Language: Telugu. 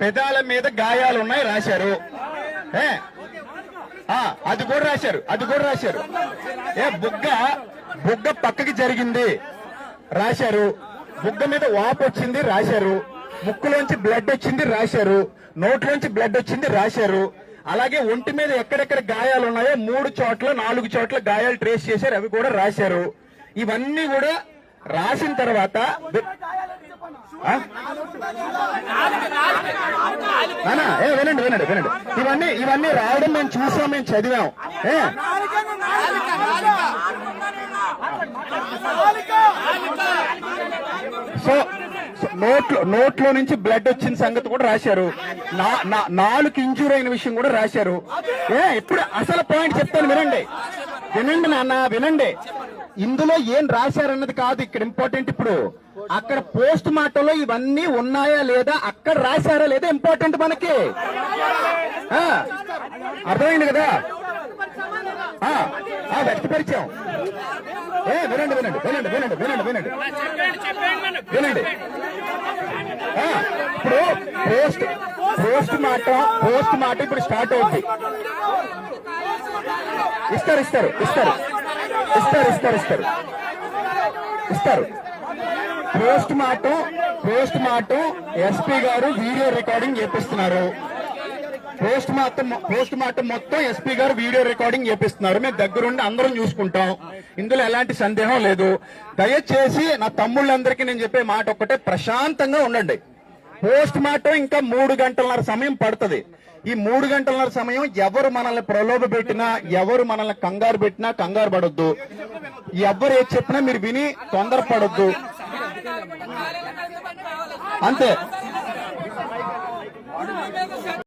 పెదాల మీద గాయాలు ఉన్నాయి రాశారు. అది కూడా రాశారు. బుగ్గ పక్కకి జరిగింది రాశారు. బుగ్గ మీద వాపు వచ్చింది రాశారు. ముక్కులోంచి బ్లడ్ వచ్చింది రాశారు. నోట్లోంచి బ్లడ్ వచ్చింది రాశారు. అలాగే ఒంటి మీద ఎక్కడెక్కడ గాయాలు ఉన్నాయో 3 చోట్ల 4 చోట్ల గాయాలు ట్రేస్ చేశారు, అవి కూడా రాశారు. ఇవన్నీ కూడా రాసిన తర్వాత వినండి. ఇవన్నీ రావడం మేము చూసాం, మేము చదివాం. సో నోట్లో నుంచి బ్లడ్ వచ్చిన సంగతి కూడా రాశారు. 4 ఇంజూర్ అయిన విషయం కూడా రాశారు. ఇప్పుడు అసలు పాయింట్ చెప్తాను, వినండి నాన్న, వినండి. ఇందులో ఏం రాశారన్నది కాదు ఇక్కడ ఇంపార్టెంట్. ఇప్పుడు అక్కడ పోస్ట్ మార్టంలో ఇవన్నీ ఉన్నాయా లేదా, అక్కడ రాశారా లేదా ఇంపార్టెంట్ మనకి. అర్థమైంది కదా? వ్యక్తపరిచాం. వినండి. ఇప్పుడు పోస్ట్ మార్టం ఇప్పుడు స్టార్ట్ అవుతుంది. ఇస్తారు. పోస్ట్ మార్టం ఎస్పీ గారు వీడియో రికార్డింగ్ చేపిస్తున్నారు. పోస్ట్ మార్టం మొత్తం ఎస్పీ గారు వీడియో రికార్డింగ్ చేపిస్తున్నారు. మేము దగ్గరుండి అందరం చూసుకుంటాం. ఇందులో ఎలాంటి సందేహం లేదు. దయచేసి నా తమ్ముళ్ళందరికీ నేను చెప్పే మాట ఒక్కటే, ప్రశాంతంగా ఉండండి. పోస్ట్ మార్టం ఇంకా 3 గంటలన్నర సమయం పడుతుంది. ఈ 3 గంటలన్నర సమయం ఎవరు మనల్ని ప్రలోభ పెట్టినా, ఎవరు మనల్ని కంగారు పెట్టినా కంగారు పడొద్దు. ఎవరు ఏది చెప్పినా మీరు విని తొందరపడొద్దు. అంతే.